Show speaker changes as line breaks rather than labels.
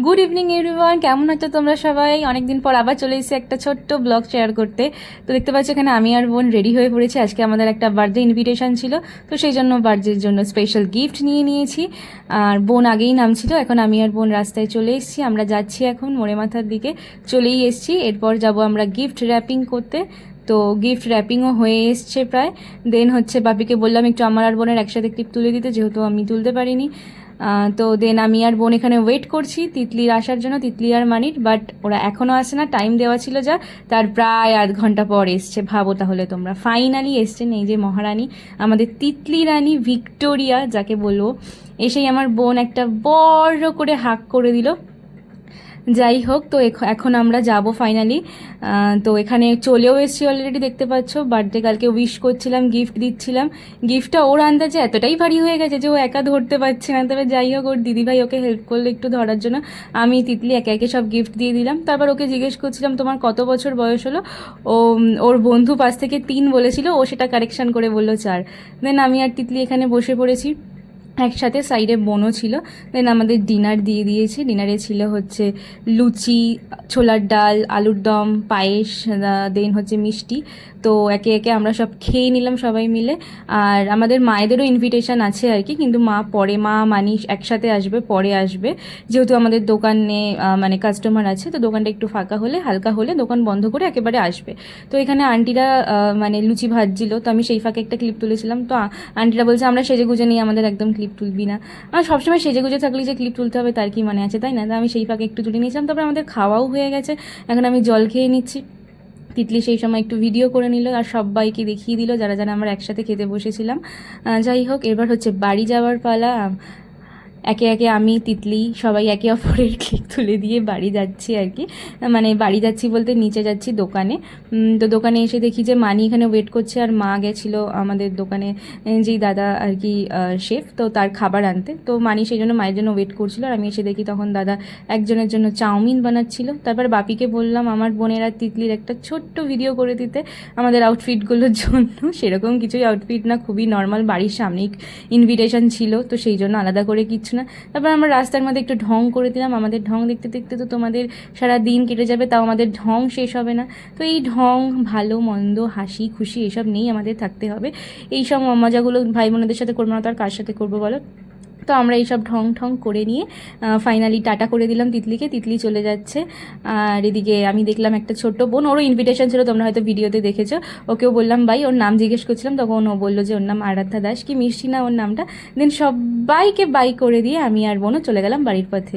Good evening everyone, কেমন আছো তোমরা সবাই? অনেকদিন পর আবার চলে এসেছি একটা ছোট্ট ব্লগ শেয়ার করতে। তো দেখতে পাচ্ছ এখানে আমি আর বোন রেডি হয়ে পড়েছি। আজকে আমাদের একটা বার্থডে ইনভিটেশন ছিল, তো সেই জন্য বার্থডের জন্য স্পেশাল গিফট নিয়ে নিয়েছি। আর বোন আগেই নামছিল, এখন আমি আর বোন রাস্তায় চলে এসেছি। আমরা যাচ্ছি এখন মোড়ে মাথার দিকে, চলেই এসেছি। এরপর যাব আমরা গিফট র্যাপিং করতে। তো গিফট র্যাপিংও হয়ে এসছে প্রায়। দেন হচ্ছে বাপিকে বললাম একটু আমার আর বোনের একসাথে ক্লিপ তুলে দিতে, যেহেতু আমি তুলতে পারিনি। তো দেন আমি আর বোন এখানে ওয়েট করছি তিতলির আসার জন্য, তিতলি আর মানির। বাট ওরা এখনও আসে না, টাইম দেওয়া ছিল যা, তার প্রায় আধ ঘন্টা পর এসছে। ভাবো তাহলে তোমরা, ফাইনালি এসছেন এই যে মহারানী, আমাদের তিতলি রানী ভিক্টোরিয়া যাকে বলবো। এসেই আমার বোন একটা বড় করে হাক করে দিল। যাই হোক, তো এখন আমরা যাব ফাইনালি। তো এখানে চলেও এসেছি অলরেডি, দেখতে পাচ্ছ। বার্থডে কালকে উইশ করছিলাম, গিফট দিচ্ছিলাম। গিফটটা ওর আন্দাজে এতটাই ভারী হয়ে গেছে যে ও একা ধরতে পারছে না। তবে যাই হোক, ওর দিদিভাই ওকে হেল্প করলো একটু ধরার জন্য। আমি তিতলি একে একে সব গিফট দিয়ে দিলাম। তারপর ওকে জিজ্ঞেস করছিলাম তোমার কত বছর বয়স হলো। ও ওর বন্ধু পাশ থেকে 3 বলেছিল, ও সেটা কারেকশান করে বললো 4। দেন আমি আর তিতলি এখানে বসে পড়েছি একসাথে, সাইডে বোনও ছিল। দেন আমাদের ডিনার দিয়ে দিয়েছে। ডিনারে ছিল হচ্ছে লুচি, ছোলার ডাল, আলুর দম, পায়েস, দেন হচ্ছে মিষ্টি। তো একে একে আমরা সব খেয়ে নিলাম সবাই মিলে। আর আমাদের মায়েদেরও ইনভিটেশন আছে আর কি, কিন্তু মা পরে, মা মানিস একসাথে আসবে, পরে আসবে। যেহেতু আমাদের দোকানে মানে কাস্টমার আছে, তো দোকানটা একটু ফাঁকা হলে, হালকা হলে দোকান বন্ধ করে একেবারে আসবে। তো এখানে আন্টিরা মানে লুচি ভাজছিল, তো আমি সেই ফাঁকে একটা ক্লিপ তুলেছিলাম। তো আন্টিরা বলছে আমরা সেজে গুজে নিয়ে আমাদের একদম ক্লিপ তুলবি না। আর সবসময় সেজে গুজে থাকলে যে ক্লিপ তুলতে হবে তার কি মানে আছে, তাই না? তো আমি সেই ফাঁকে একটু তুলে নিয়েছিলাম। তারপরে আমাদের খাওয়াও হয়ে গেছে, এখন আমি জল খেয়ে নিচ্ছি। তিতলি সেই সময় একটু ভিডিও করে নিল আর সবাইকে দেখিয়ে দিল যারা যারা আমরা একসাথে খেতে বসেছিলাম। যাই হোক, এবার হচ্ছে বাড়ি যাওয়ার পালা। একে একে আমি, তিতলি সবাই একে অপরের ক্লিপ তুলে দিয়ে বাড়ি যাচ্ছি আর কি। মানে বাড়ি যাচ্ছি বলতে নিচে যাচ্ছি দোকানে। তো দোকানে এসে দেখি যে মানি এখানে ওয়েট করছে, আর মা গেছিলো আমাদের দোকানে যেই দাদা আর কি শেফ, তো তার খাবার আনতে। তো মানি সেই জন্য মায়ের জন্য ওয়েট করছিল, আর আমি এসে দেখি তখন দাদা একজনের জন্য চাউমিন বানাচ্ছিল। তারপর বাপিকে বললাম আমার বোনের আর তিতলির একটা ছোট্ট ভিডিও করে দিতে আমাদের আউটফিটগুলোর জন্য। সেরকম কিছুই আউটফিট না, খুবই নর্মাল, বাড়ির সামনেই ইনভিটেশন ছিল, তো সেই জন্য আলাদা করে কিচ্ছু না। তারপর আমরা রাস্তার মধ্যে একটু ঢং করে দিলাম। আমাদের ঢং দেখতে দেখতে তো তোমাদের সারা দিন কেটে যাবে, তাও আমাদের ঢং শেষ হবে না। তো এই ঢং, ভালো মন্দ, হাসি খুশি এসব নিয়েই আমাদের থাকতে হবে। এই সব মজাগুলো ভাই বোনেদের সাথে করবো না তো আর কার সাথে করবো বলো? তো আমরা এইসব ঢং ঢং করে নিয়ে ফাইনালি টাটা করে দিলাম তিতলিকে। তিতলি চলে যাচ্ছে। আর এদিকে আমি দেখলাম একটা ছোট্ট বোন, ওরও ইনভিটেশন ছিল, তোমরা হয়তো ভিডিওতে দেখেছো। ওকেও বললাম বাই, ওর নাম জিজ্ঞেস করছিলাম, তখন ও বললো যে ওর নাম আরাধ্যা দাস, কি মিষ্টি না ওর নামটা। দেন সবাইকে বাই করে দিয়ে আমি আর বোনও চলে গেলাম বাড়ির পথে।